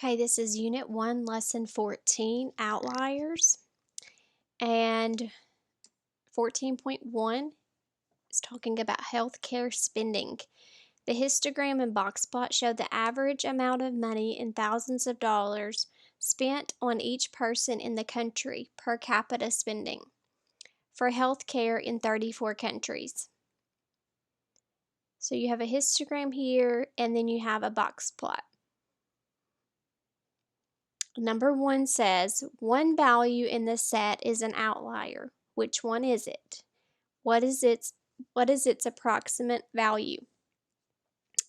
Okay, this is Unit 1, Lesson 14, Outliers. And 14.1 is talking about healthcare spending. The histogram and box plot show the average amount of money in thousands of dollars spent on each person in the country per capita spending for healthcare in 34 countries. So you have a histogram here, and then you have a box plot. Number 1 says, one value in the set is an outlier. Which one is it? What is its approximate value?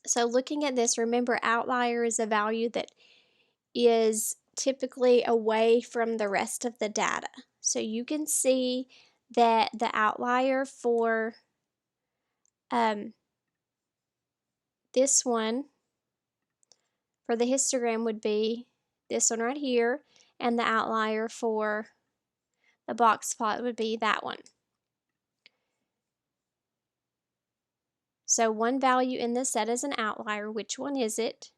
So looking at this, remember outlier is a value that is typically away from the rest of the data. So you can see that the outlier for this one, for the histogram, would be this one right here, and the outlier for the box plot would be that one. So one value in the set is an outlier. Which one is it?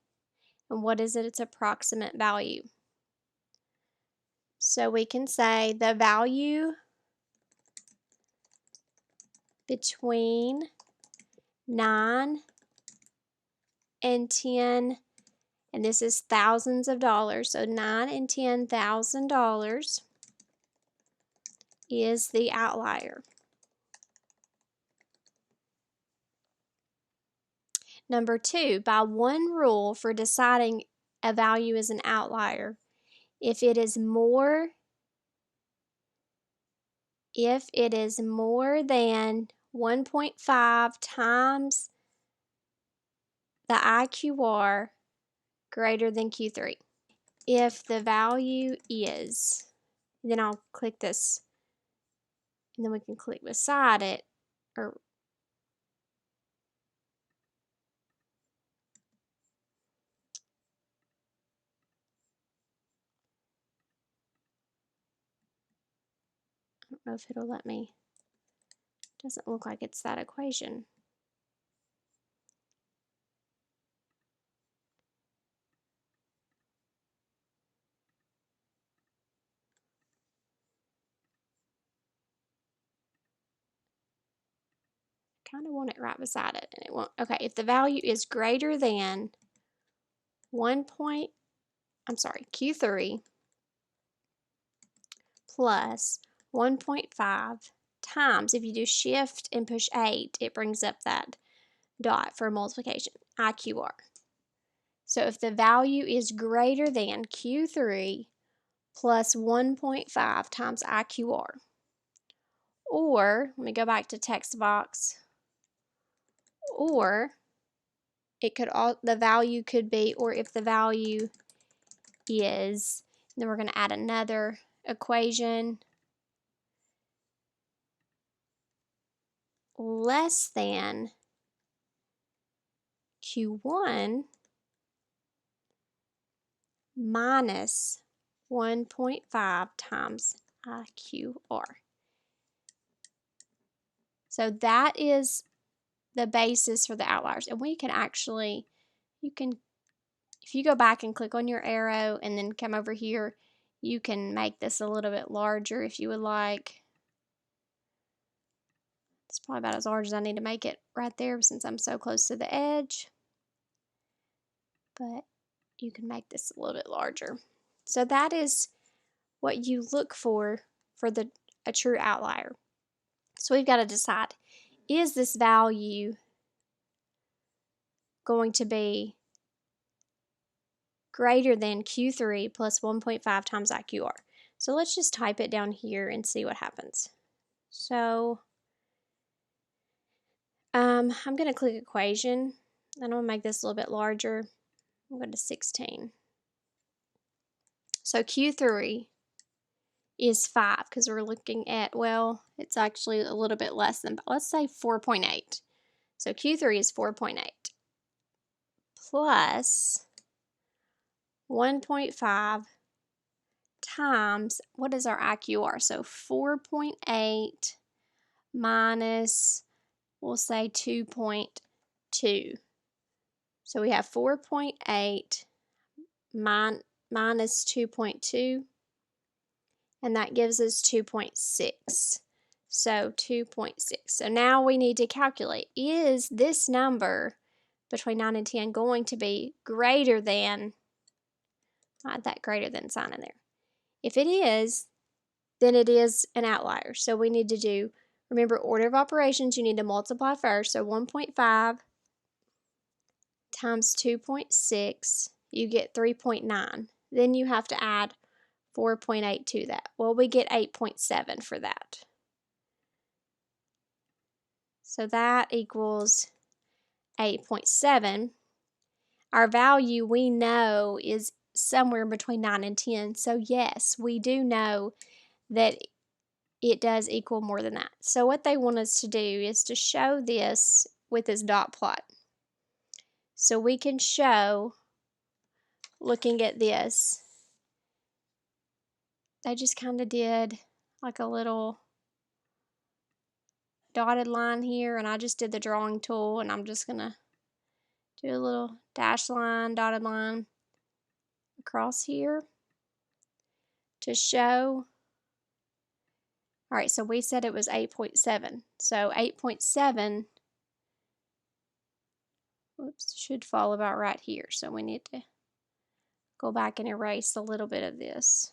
And what is its approximate value? So we can say the value between 9 and 10, and this is thousands of dollars, so $9,000 and $10,000 is the outlier. Number 2, by one rule for deciding a value is an outlier, if it is more than 1.5 times the IQR greater than Q3. If the value is, then I'll click this, and then we can click beside it, or I don't know if it'll let me. Doesn't look like it's that equation. Kind of want it right beside it, and it won't. Okay, if the value is greater than Q3 plus 1.5 times, if you do shift and push 8, it brings up that dot for multiplication, IQR. So if the value is greater than Q3 plus 1.5 times IQR, or, let me go back to text box, or the value could be, or if the value is, then we're going to add another equation, less than Q1 minus 1.5 times IQR. So that is the basis for the outliers. And we can actually, if you go back and click on your arrow and then come over here, you can make this a little bit larger if you would like. It's probably about as large as I need to make it right there since I'm so close to the edge. But you can make this a little bit larger. So that is what you look for a true outlier. So we've got to decide, is this value going to be greater than Q3 plus 1.5 times IQR? So let's just type it down here and see what happens. So I'm going to click equation, and I'm going to make this a little bit larger. I'm going to 16. So Q3 is 5 because we're looking at, well, it's actually a little bit less than, let's say 4.8. So Q3 is 4.8 plus 1.5 times, what is our IQR? So 4.8 minus, we'll say 2.2. So we have 4.8 minus 2.2, and that gives us 2.6. So 2.6. So now we need to calculate, is this number between 9 and 10 going to be greater than, add that greater than sign in there. If it is, then it is an outlier. So we need to do, remember, order of operations, you need to multiply first. So 1.5 times 2.6, you get 3.9. Then you have to add 4.8 to that. Well, we get 8.7 for that. So that equals 8.7. Our value we know is somewhere between 9 and 10. So yes, we do know that it does equal more than that. So what they want us to do is to show this with this dot plot. So we can show, looking at this, they just kind of did like a little dotted line here, and I just did the drawing tool, and I'm just gonna do a little dash line, dotted line across here to show. All right, so we said it was 8.7. So 8.7, oops, should fall about right here. So we need to go back and erase a little bit of this.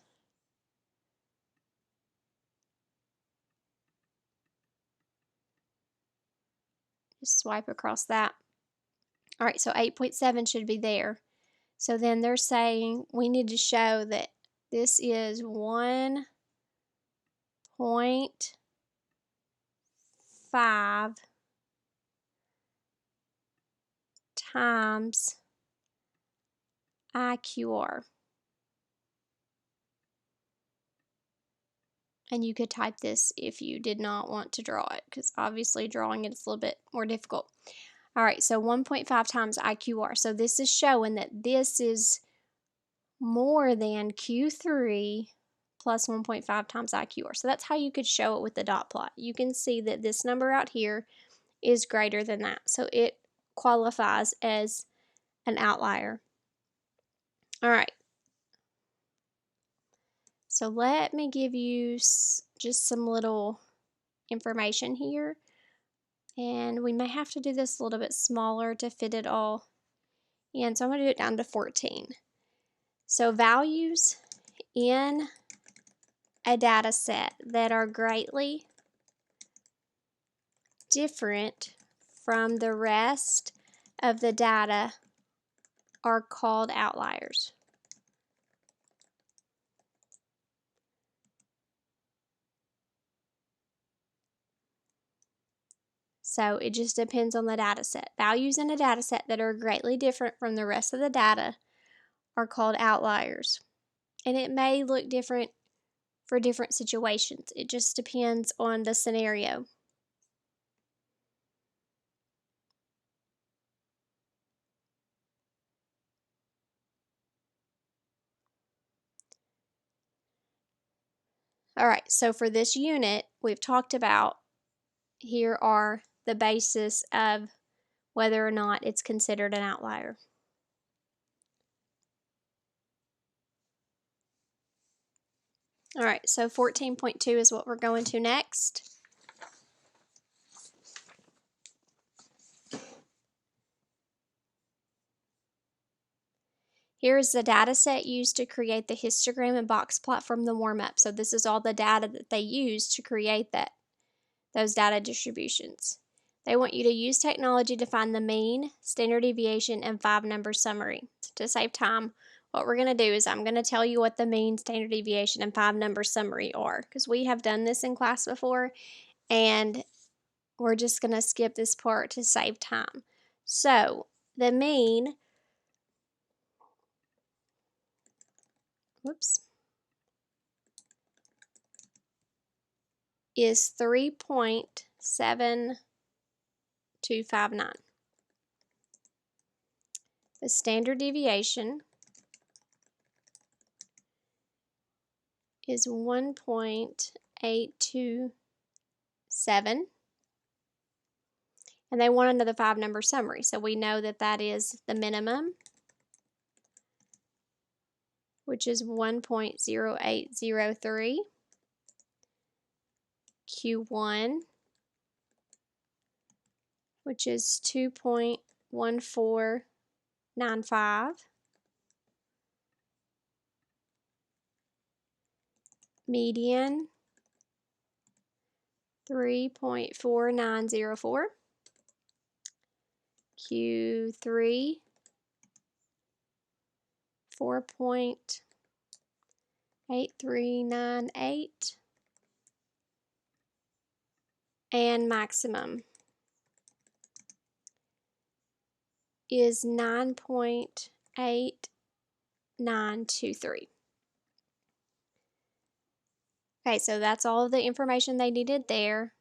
Just swipe across that. All right, so 8.7 should be there. So then they're saying we need to show that this is 1.5 times IQR. And you could type this if you did not want to draw it, because obviously drawing it is a little bit more difficult. All right, so 1.5 times IQR. So this is showing that this is more than Q3 plus 1.5 times IQR. So that's how you could show it with the dot plot. You can see that this number out here is greater than that. So it qualifies as an outlier. All right. So let me give you just some little information here. And we may have to do this a little bit smaller to fit it all in. So I'm going to do it down to 14. So values in a data set that are greatly different from the rest of the data are called outliers. So it just depends on the data set. Values in a data set that are greatly different from the rest of the data are called outliers. And it may look different for different situations. It just depends on the scenario. All right, so for this unit, we've talked about, here are the basis of whether or not it's considered an outlier. All right, so 14.2 is what we're going to next. Here is the data set used to create the histogram and box plot from the warm-up. So this is all the data that they used to create those data distributions. They want you to use technology to find the mean, standard deviation, and 5-number summary. To save time, what we're going to do is I'm going to tell you what the mean, standard deviation, and 5-number summary are, because we have done this in class before, and we're just going to skip this part to save time. So the mean, whoops, is 3.7259. The standard deviation is 1.827. And they want another 5-number summary. So we know that that is the minimum, which is 1.0803, Q1, which is 2.1495, median 3.4904, Q3 4.8398, and maximum is 9.8923. Okay, so that's all of the information they needed there.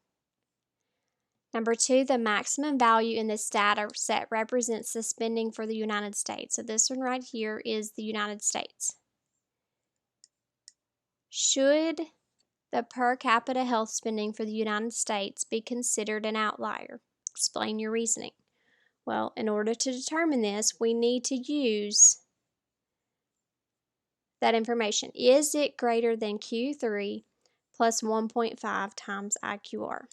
Number 2, the maximum value in this data set represents the spending for the United States. So this one right here is the United States. Should the per capita health spending for the United States be considered an outlier? Explain your reasoning. Well, in order to determine this, we need to use that information. Is it greater than Q3 plus 1.5 times IQR?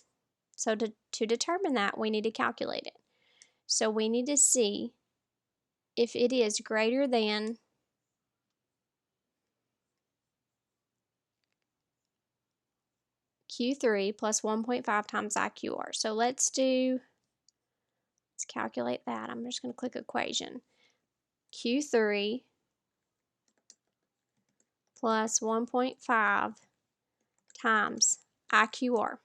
So to determine that, we need to calculate it. So we need to see if it is greater than Q3 plus 1.5 times IQR. So let's calculate that. I'm just going to click equation. Q3 plus 1.5 times IQR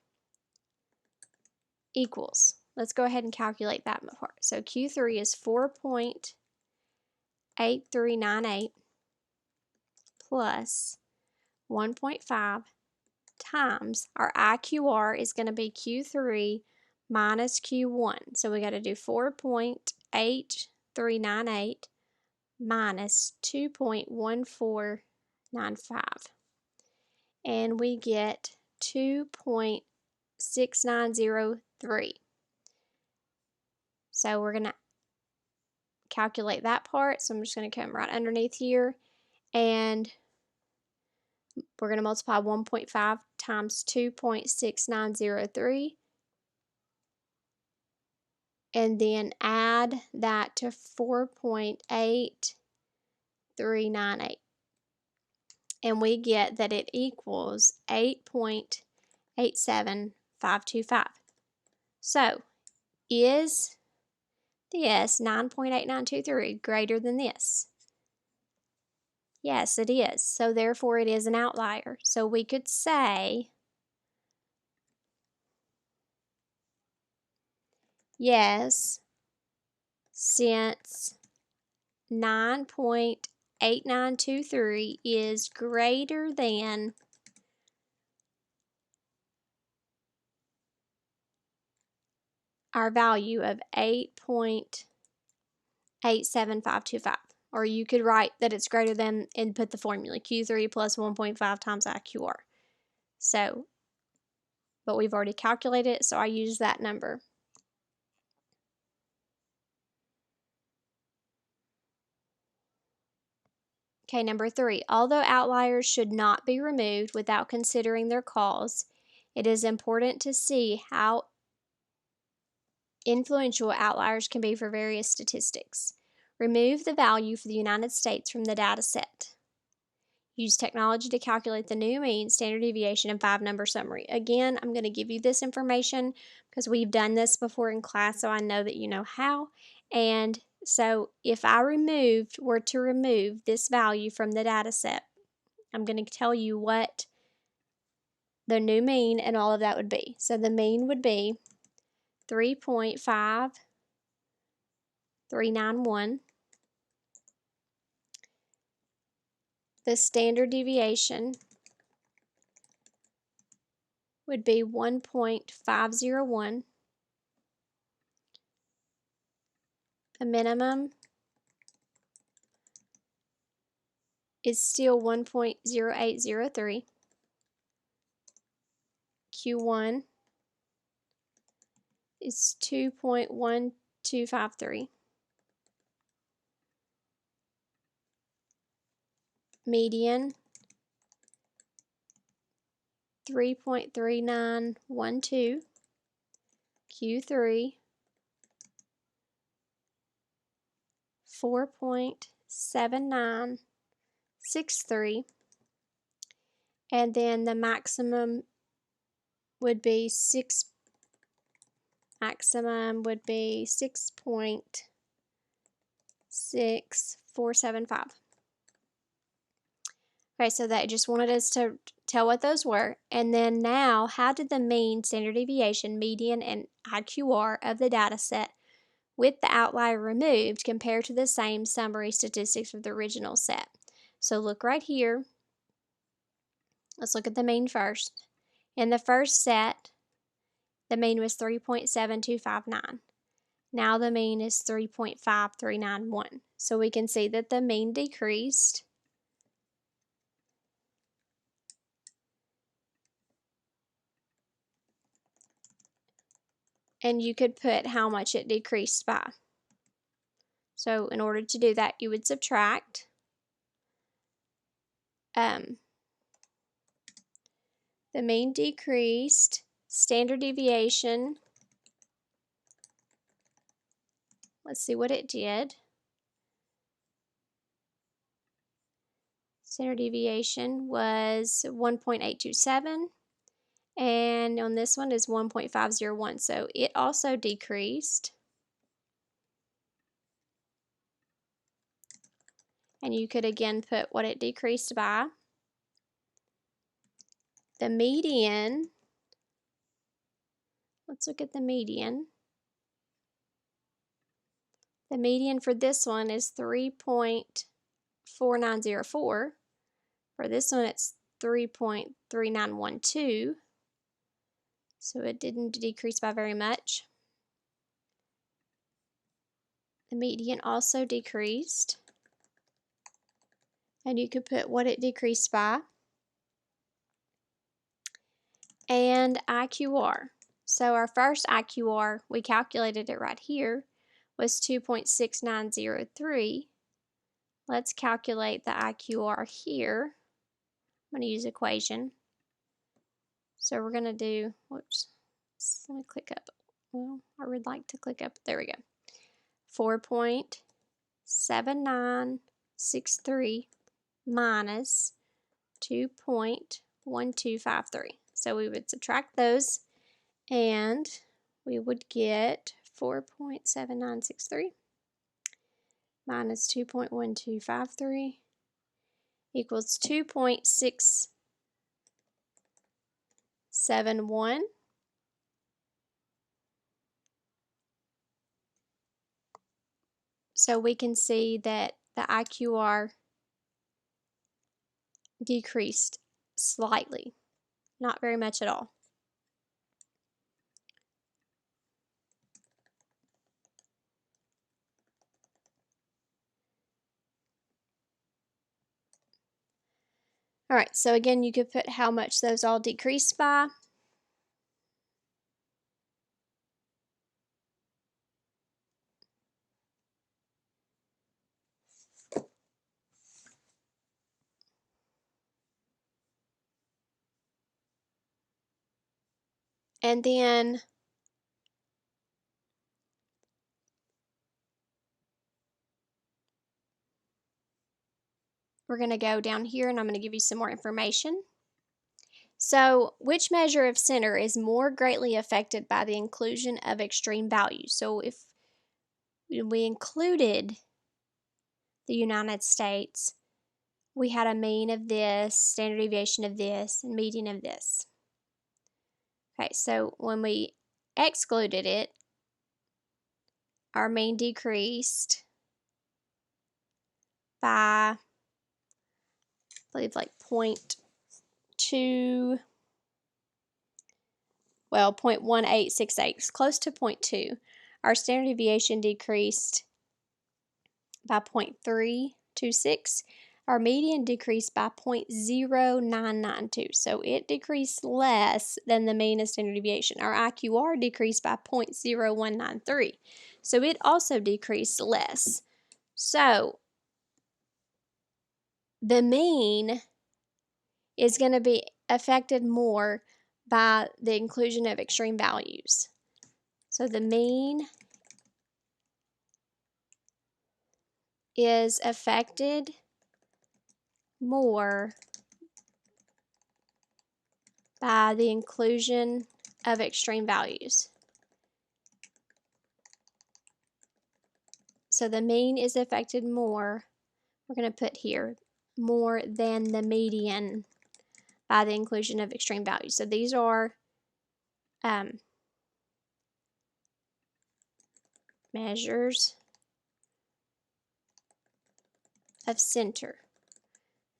equals, let's go ahead and calculate that part. So Q3 is 4.8398 plus 1.5 times, our IQR is going to be Q3 minus Q1. So we got to do 4.8398 minus 2.1495. And we get 2.6903. So we're going to calculate that part. So I'm just going to come right underneath here, and we're going to multiply 1.5 times 2.6903 and then add that to 4.8398. And we get that it equals 8.87525. So is this 9.8923 greater than this? Yes, it is. So therefore it is an outlier. So we could say, yes, since 9.8923 is greater than our value of 8.87525. Or you could write that it's greater than and put the formula, Q3 plus 1.5 times IQR. So, but we've already calculated it, so I use that number. Okay, number 3, although outliers should not be removed without considering their cause, it is important to see how influential outliers can be for various statistics. Remove the value for the United States from the data set. Use technology to calculate the new mean, standard deviation, and 5-number summary. Again, I'm going to give you this information because we've done this before in class, so I know that you know how. And so if I were to remove this value from the data set, I'm going to tell you what the new mean and all of that would be. So the mean would be 3.5391. The standard deviation would be 1.501. The minimum is still 1.0803. Q1 is 2.1253. median 3.3912, Q3 4.7963, and then the maximum would be 6.6475. Okay, so that just wanted us to tell what those were. And then now, how did the mean, standard deviation, median, and IQR of the data set with the outlier removed compare to the same summary statistics of the original set? So look right here. Let's look at the mean first. In the first set, the mean was 3.7259. Now the mean is 3.5391. So we can see that the mean decreased. And you could put how much it decreased by. So in order to do that, you would subtract. The mean decreased, standard deviation, let's see what it did. Standard deviation was 1.827, and on this one is 1.501, so it also decreased. And you could again put what it decreased by. The median, let's look at the median. The median for this one is 3.4904. For this one, it's 3.3912. So it didn't decrease by very much. The median also decreased. And you could put what it decreased by. And IQR. So our first IQR, we calculated it right here, was 2.6903. Let's calculate the IQR here. I'm going to use equation. So we're going to do, whoops, let me click up. Well, I would like to click up, there we go. 4.7963 minus 2.1253. So we would subtract those and we would get 4.7963 minus 2.1253 equals 2.671. So we can see that the IQR decreased slightly, not very much at all. All right, so again, you could put how much those all decreased by. And then we're going to go down here and I'm going to give you some more information. So, which measure of center is more greatly affected by the inclusion of extreme values? So, if we included the United States, we had a mean of this, standard deviation of this, and median of this. Okay, so when we excluded it, our mean decreased by, I believe, like 0.1868, close to 0.2. Our standard deviation decreased by 0.326. Our median decreased by 0.0992. So it decreased less than the mean of standard deviation. Our IQR decreased by 0.0193. So it also decreased less. So the mean is going to be affected more by the inclusion of extreme values. So the mean is affected more by the inclusion of extreme values. So the mean is affected more, we're going to put here, more than the median by the inclusion of extreme values. So these are measures of center.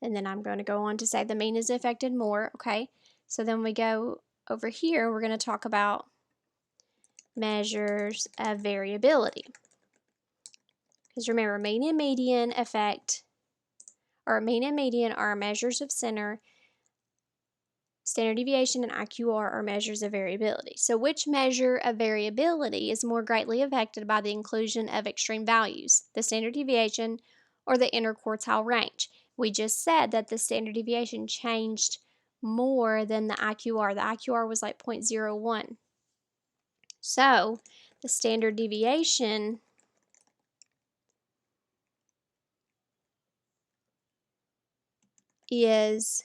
And then I'm going to go on to say the mean is affected more. Okay, so then we go over here, we're going to talk about measures of variability. Because remember, mean and median are measures of center. Standard deviation and IQR are measures of variability. So which measure of variability is more greatly affected by the inclusion of extreme values, the standard deviation or the interquartile range? We just said that the standard deviation changed more than the IQR. The IQR was like 0.01. So the standard deviation is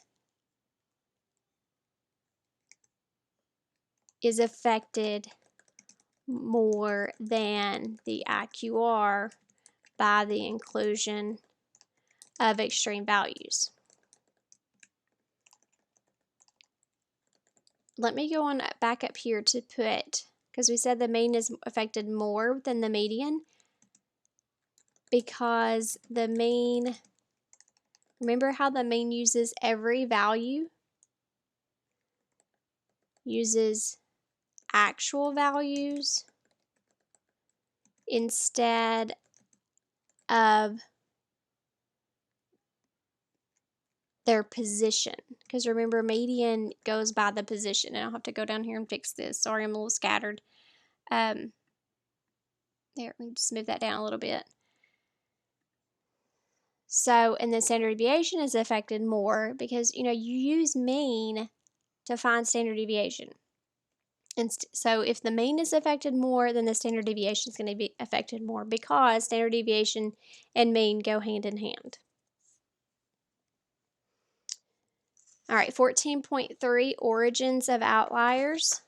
affected more than the IQR by the inclusion of extreme values. Let me go on back up here to put, because we said the mean is affected more than the median, because the mean, remember how the mean uses every value? Uses actual values instead of their position. Because remember, median goes by the position. And I'll have to go down here and fix this. Sorry, I'm a little scattered. There, let me just move that down a little bit. So, and the standard deviation is affected more because, you use mean to find standard deviation. And so if the mean is affected more, then the standard deviation is going to be affected more because standard deviation and mean go hand in hand. All right, 14.3, origins of outliers.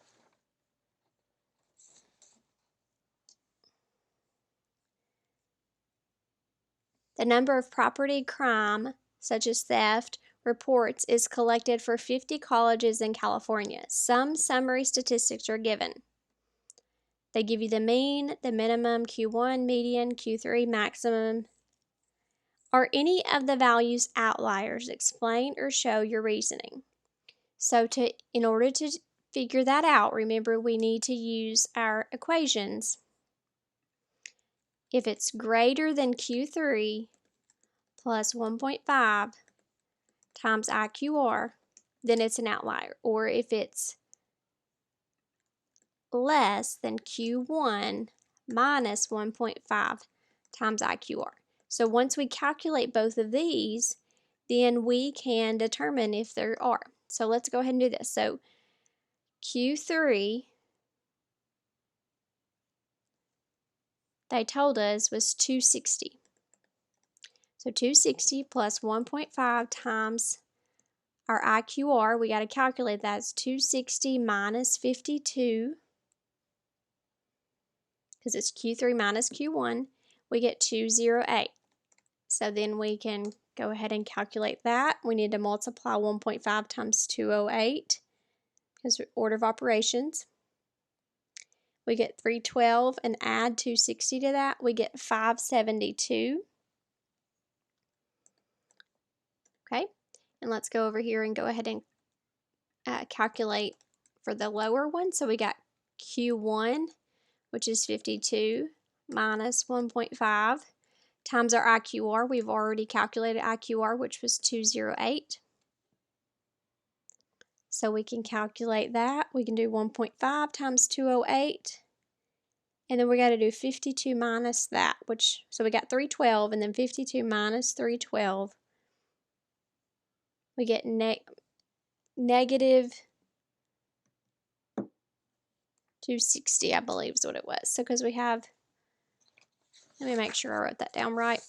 The number of property crime, such as theft, reports is collected for 50 colleges in California. Some summary statistics are given. They give you the mean, the minimum, Q1, median, Q3, maximum. Are any of the values outliers? Explain or show your reasoning. So in order to figure that out, remember we need to use our equations. If it's greater than Q3 plus 1.5 times IQR, then it's an outlier. Or if it's less than Q1 minus 1.5 times IQR. So once we calculate both of these, then we can determine if there are. So let's go ahead and do this. So Q3, they told us, was 260. So 260 plus 1.5 times our IQR, we got to calculate that. It's 260 minus 52, because it's Q3 minus Q1, we get 208. So then we can go ahead and calculate that. We need to multiply 1.5 times 208 because order of operations. We get 312 and add 260 to that. We get 572. Okay, and let's go over here and go ahead and calculate for the lower one. So we got Q1, which is 52, minus 1.5 times our IQR. We've already calculated IQR, which was 208. So we can calculate that. We can do 1.5 times 208. And then we got to do 52 minus that, so we got 312, and then 52 minus 312 we get negative 260, I believe is what it was. So because we have, let me make sure I wrote that down right.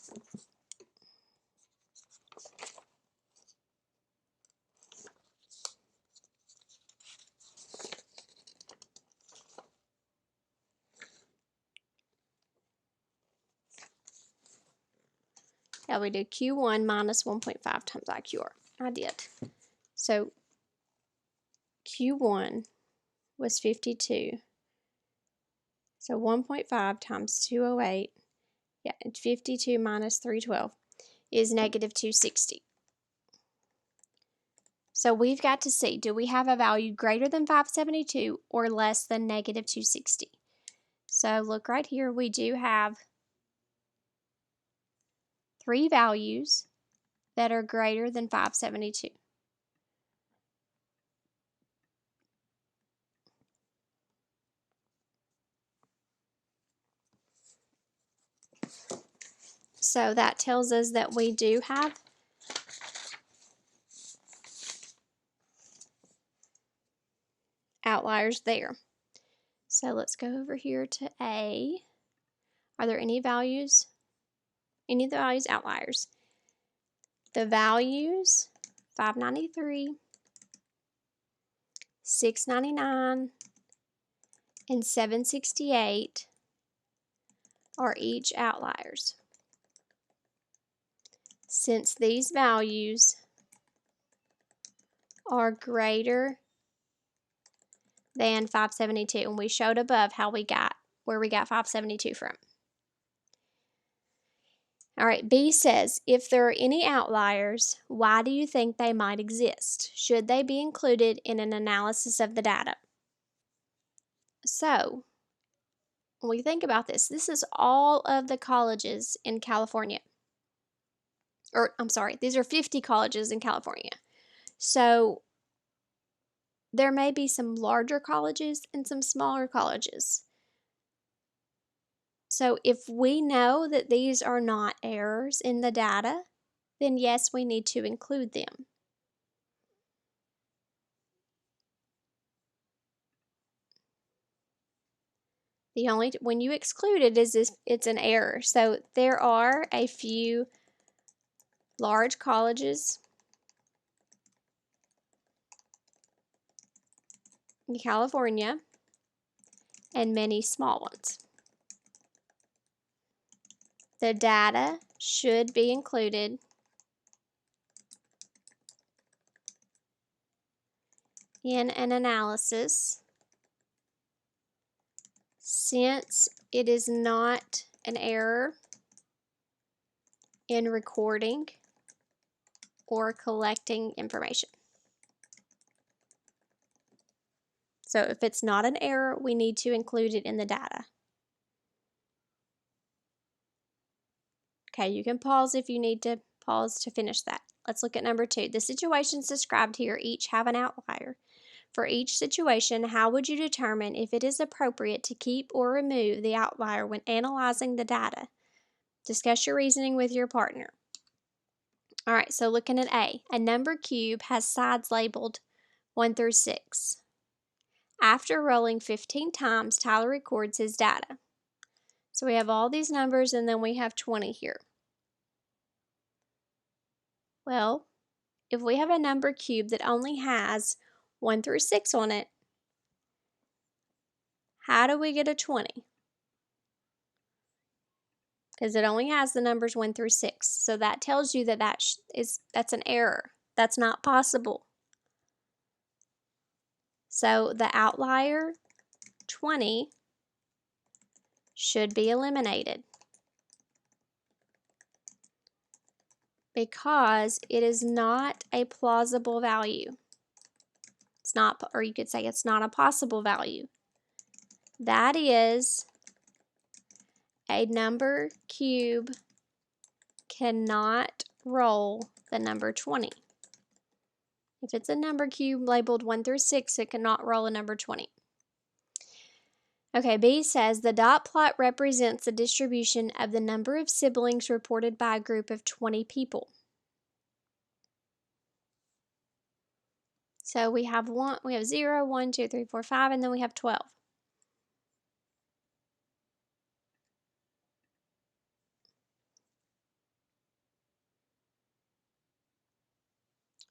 Yeah, we did Q1 minus 1.5 times IQR. I did. So Q1 was 52. So 1.5 times 208, yeah, 52 minus 312 is negative 260. So we've got to see, do we have a value greater than 572 or less than negative 260? So look right here, we do have 3 values that are greater than 572. So that tells us that we do have outliers there. So let's go over here to A. Are there any values? Any of the values outliers? The values 593, 699, and 768 are each outliers. Since these values are greater than 572, and we showed above how we got where we got 572 from. All right, B says, if there are any outliers, why do you think they might exist? Should they be included in an analysis of the data? So, when we think about this, this is all of the colleges in California. Or, I'm sorry, these are 50 colleges in California. So, there may be some larger colleges and some smaller colleges. So if we know that these are not errors in the data, then yes, we need to include them. The only when you exclude it is if it's an error. So there are a few large colleges in California and many small ones. The data should be included in an analysis since it is not an error in recording or collecting information. So if it's not an error, we need to include it in the data. Okay, you can pause if you need to pause to finish that. Let's look at number 2. The situations described here each have an outlier. For each situation, how would you determine if it is appropriate to keep or remove the outlier when analyzing the data? Discuss your reasoning with your partner. All right, so looking at A. A number cube has sides labeled 1 through 6. After rolling 15 times, Tyler records his data. So we have all these numbers and then we have 20 here. Well, if we have a number cube that only has 1 through 6 on it, how do we get a 20? Because it only has the numbers 1 through 6. So that tells you that that's an error. That's not possible. So the outlier 20 should be eliminated because it is not a plausible value. It's not, or you could say it's not a possible value. That is, a number cube cannot roll the number 20. If it's a number cube labeled 1 through 6, it cannot roll a number 20. Okay, B says the dot plot represents the distribution of the number of siblings reported by a group of 20 people. So we have 0, 1, 2, 3, 4, 5, and then we have 12.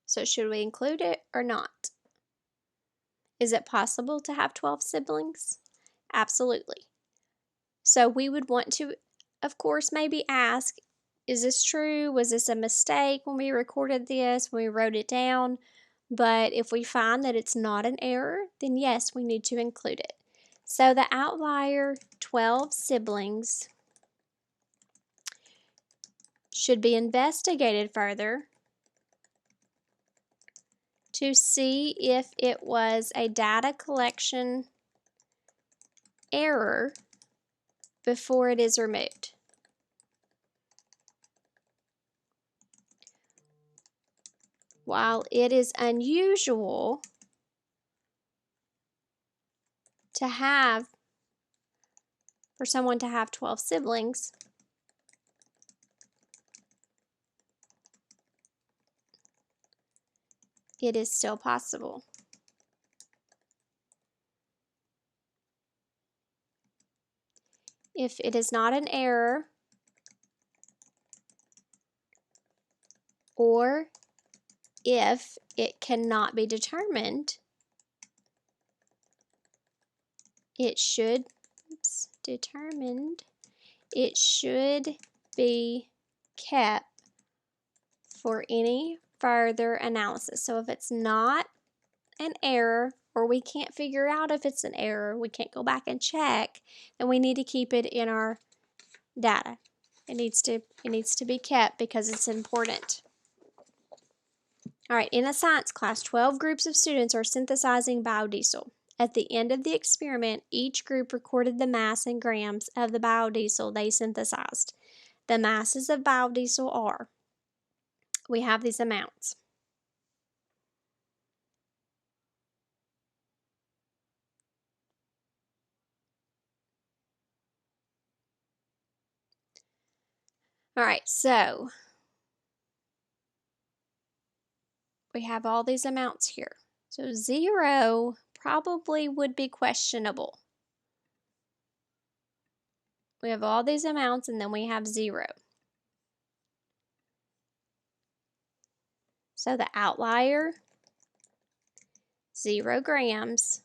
So should we include it or not? Is it possible to have 12 siblings? Absolutely. So we would want to, of course, maybe ask, is this true? Was this a mistake when we recorded this, when we wrote it down? But if we find that it's not an error, then yes, we need to include it. So the outlier 12 siblings should be investigated further to see if it was a data collection error before it is removed. While it is unusual for someone to have 12 siblings, it is still possible. If it is not an error, or if it cannot be determined, it should be kept for any further analysis. So if it's not an error, or we can't figure out if it's an error, we can't go back and check, then we need to keep it in our data. It needs to be kept because it's important. All right, in a science class, 12 groups of students are synthesizing biodiesel. At the end of the experiment, each group recorded the mass in grams of the biodiesel they synthesized. The masses of biodiesel are, we have these amounts. All right, so we have all these amounts here. So 0 probably would be questionable. We have all these amounts and then we have 0. So the outlier, 0 grams,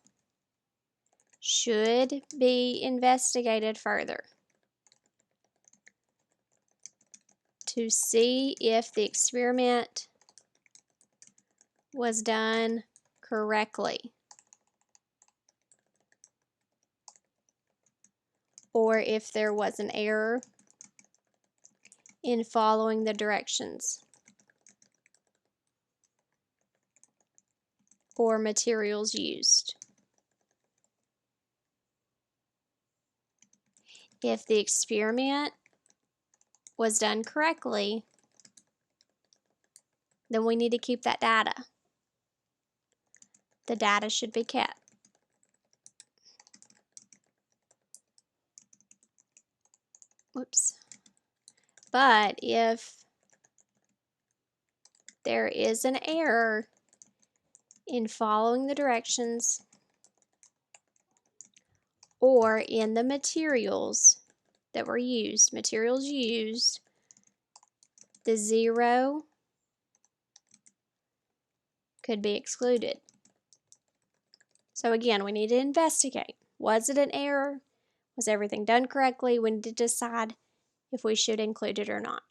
should be investigated further to see if the experiment was done correctly, or if there was an error in following the directions or materials used. If the experiment was done correctly, then we need to keep that data. The data should be kept. Whoops. But if there is an error in following the directions or in the materials that were used, the 0 could be excluded. So again, we need to investigate. Was it an error? Was everything done correctly? We need to decide if we should include it or not.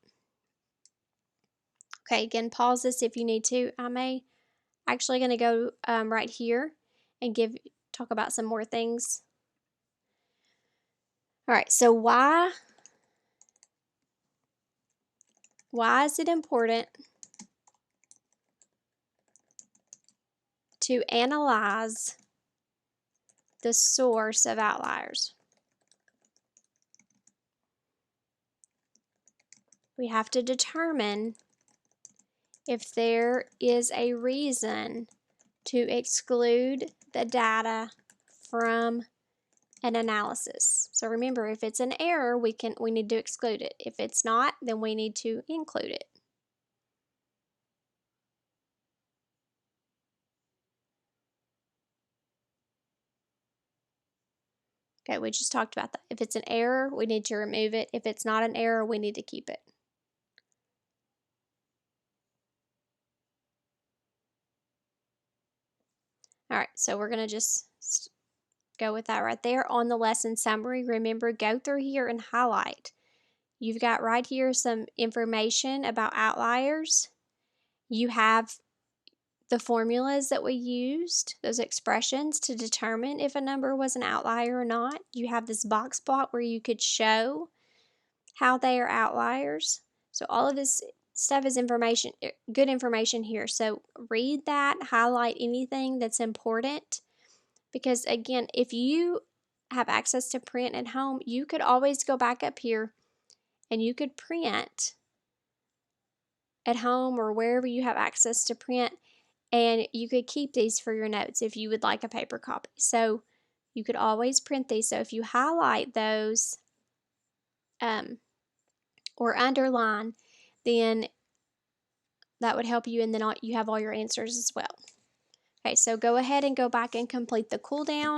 Okay, again, pause this if you need to. I'm actually going to go right here and talk about some more things. All right, so why is it important to analyze the source of outliers? We have to determine if there is a reason to exclude the data from an analysis. So remember, if it's an error, we need to exclude it. If it's not, then we need to include it. Okay, we just talked about that. If it's an error, we need to remove it. If it's not an error, we need to keep it. All right, so we're going to just go with that right there. On the lesson summary, remember, go through here and highlight. You've got right here some information about outliers. You have the formulas that we used, those expressions to determine if a number was an outlier or not. You have this box plot where you could show how they are outliers. So all of this stuff is information, good information here. So read that, highlight anything that's important, because again, if you have access to print at home, you could always go back up here and you could print at home or wherever you have access to print, and you could keep these for your notes if you would like a paper copy. So you could always print these. So if you highlight those or underline, then that would help you, and then you have all your answers as well. Okay, so go ahead and go back and complete the cool down.